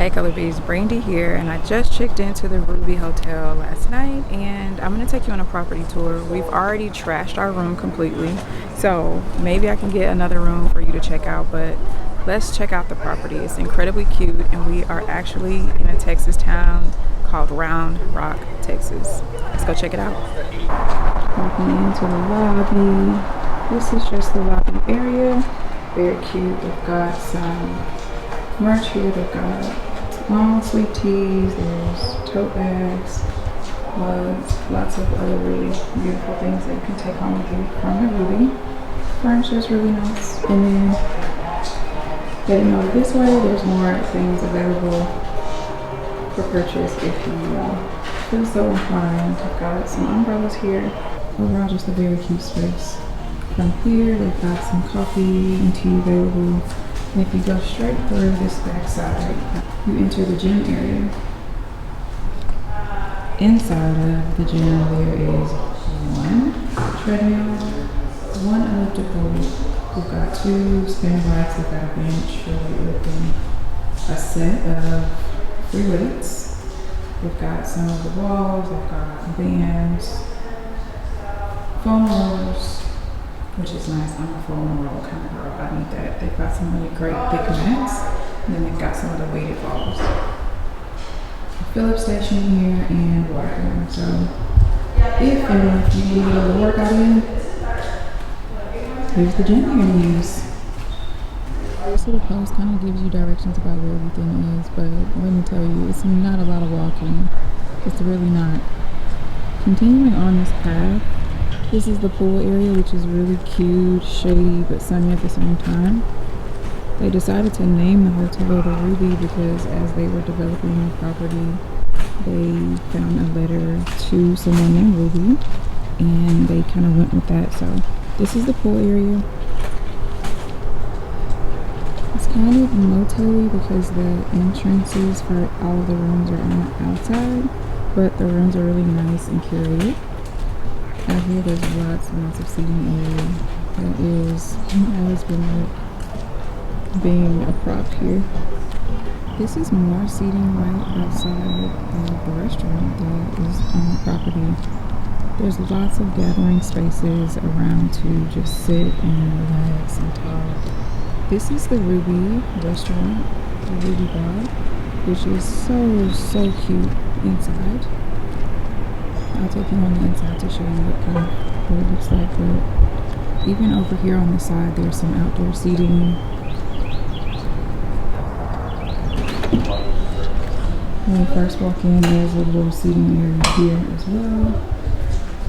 Hey Color Bees, Brandy here, and I just checked into the Ruby Hotel last night, and I'm going to take you on a property tour. We've already trashed our room completely, so maybe I can get another room for you to check out, but let's check out the property. It's incredibly cute, and we are actually in a Texas town called Round Rock, Texas. Let's go check it out. Walking into the lobby. This is just the lobby area. Very cute. We've got some merch here. They've got long sleeve tees, there's tote bags, mugs, lots of other really beautiful things that you can take home with you from the Ruby. Furniture is really nice. And then heading over this way, there's more things available for purchase if you feel so inclined. I've got some umbrellas here. Overall, just a very cute space. From here, they've got some coffee and tea available. And if you go straight through this back side, you enter the gym area. Inside of the gym, there is one treadmill, one elliptical. We've got two spin bikes. We've got a bench for weightlifting, a set of free weights. We've got some of the balls. We've got bands, foam rollers, which is nice. I'm a foam roll kind of girl. I need that. They've got some really great thick mats, and then they've got some of the weighted balls. Fill-up station here and water cooler. So if you need a little workout in, here's the gym you're gonna use. This little post kind of gives you directions about where everything is, but let me tell you, it's not a lot of walking. It's really not. Continuing on this path, this is the pool area, which is really cute, shady, but sunny at the same time. They decided to name the hotel the Ruby because as they were developing the property, they found a letter to someone named Ruby, and they kind of went with that. So this is the pool area. It's kind of motel-y because the entrances for all of the rooms are on the outside, but the rooms are really nice and curated. Out here there's lots and lots of seating area. That is always been like being a prop here. This is more seating right outside of the restaurant that is on the property. There's lots of gathering spaces around to just sit and relax and talk. This is the Ruby restaurant, the Ruby bar, which is so cute inside. I'll take you on the inside to show you what it looks like, but even over here on the side there's some outdoor seating. When you first walk in, there's a little seating area here as well.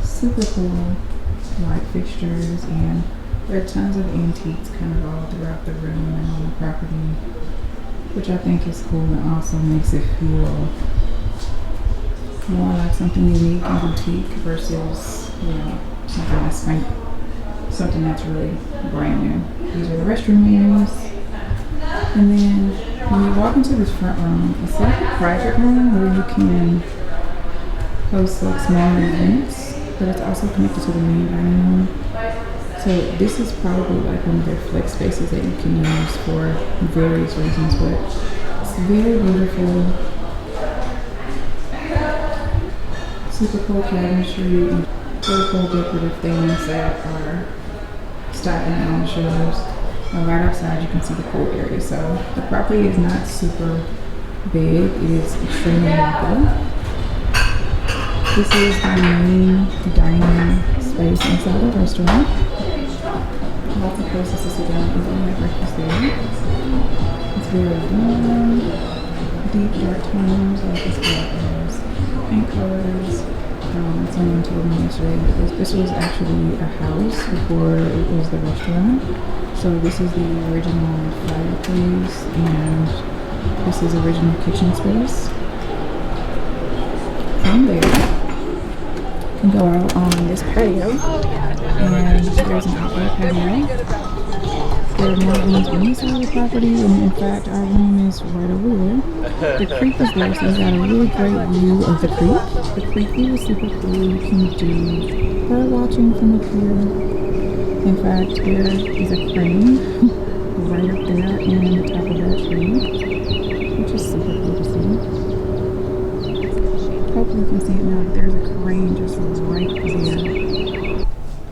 Super cool light fixtures, and there are tons of antiques kind of all throughout the room and on the property, which I think is cool and also makes it feel more like something unique and boutique versus, you know, something that's really brand new. These are the restroom areas. And then when you walk into this front room, it's like a private room where you can host like smaller events, but it's also connected to the main dining room. So this is probably like one of their flex spaces that you can use for various reasons, but it's very beautiful. Super cool cabinetry and really cool decorative things that are styling on the shelves. And right outside you can see the pool area. So the property is not super big, it is extremely walkable. This is the main dining space inside the restaurant. Lots of places to sit down and eat breakfast there. It's very warm, deep dark tones, like it's got paint colors. Someone told me yesterday that this was actually a house before it was the restaurant. So this is the original fireplace, and this is original kitchen space. From there, you can go out on this patio, and there's an outdoor patio. There are more rooms on this side of the property, and in fact, our room is right over there. The creek is there, so you got a really great view of the creek. The creek view is super cool. You can do bird watching from up here. In fact, there is a crane right up there in the top of that tree, which which is super cool to see. Hopefully you can see it now, but there's a crane just right there.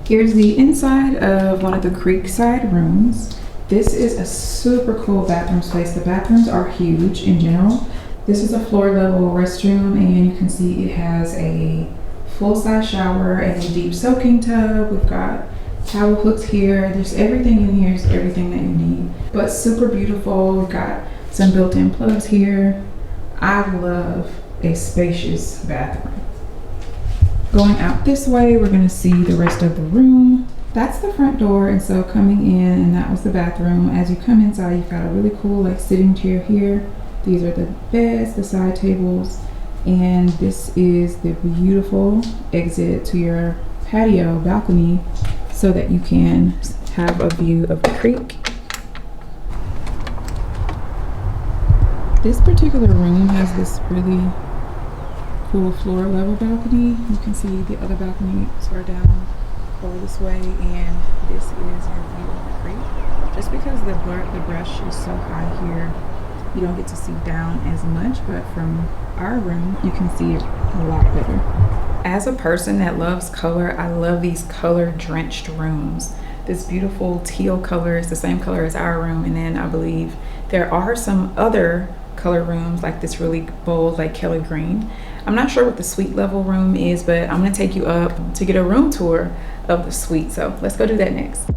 Here's the inside of one of the Creekside rooms. This is a super cool bathroom space. The bathrooms are huge in general. This is a floor level restroom, and you can see it has a full-size shower and a deep soaking tub. We've got towel hooks here. There's everything in here, is everything that you need. But super beautiful. We've got some built-in plugs here. I love a spacious bathroom. Going out this way, we're gonna see the rest of the room. That's the front door, and so coming in, and that was the bathroom. As you come inside, you've got a really cool like sitting chair here. These are the beds, the side tables, and this is the beautiful exit to your patio balcony so that you can have a view of the creek. This particular room has this really cool floor level balcony. You can see the other balconies are down over this way, and this is your view of the creek. Just because the brush is so high here, you don't get to see down as much, but from our room you can see it a lot better. As a person that loves color, I love these color drenched rooms. This beautiful teal color is the same color as our room, and then I believe there are some other color rooms like this really bold like Kelly green. I'm not sure what the suite level room is, but I'm gonna take you up to get a room tour of the suite, so let's go do that next.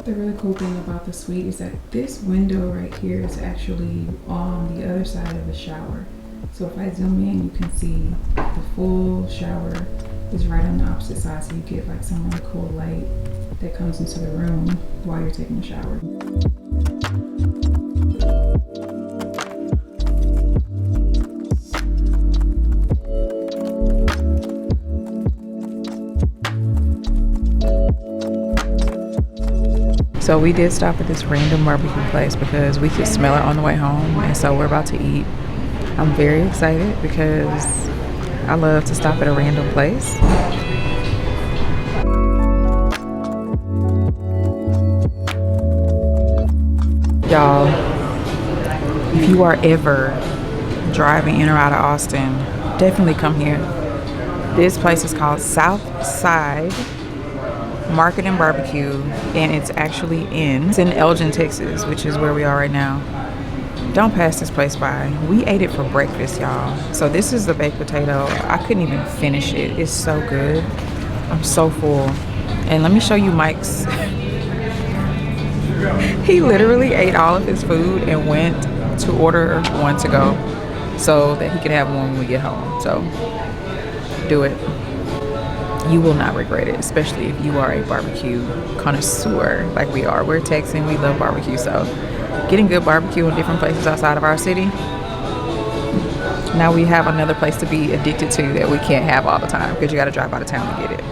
The really cool thing about the suite is that this window right here is actually on the other side of the shower. So if I zoom in, you can see the full shower is right on the opposite side, so you get like some really cool light that comes into the room while you're taking a shower. So we did stop at this random barbecue place because we could smell it on the way home, and so we're about to eat. I'm very excited because I love to stop at a random place. Y'all, if you are ever driving in or out of Austin, definitely come here. This place is called South Side Market and Barbecue, and it's in Elgin, Texas, which is where we are right now. Don't pass this place by. We ate it for breakfast, y'all. So this is the baked potato. I couldn't even finish it. It's so good. I'm so full. And let me show you Mike's. He literally ate all of his food and went to order one to go so that he could have one when we get home. So do it. You will not regret it, especially if you are a barbecue connoisseur like we are. We're Texan, we love barbecue, so getting good barbecue in different places outside of our city, now we have another place to be addicted to that we can't have all the time because you got to drive out of town to get it.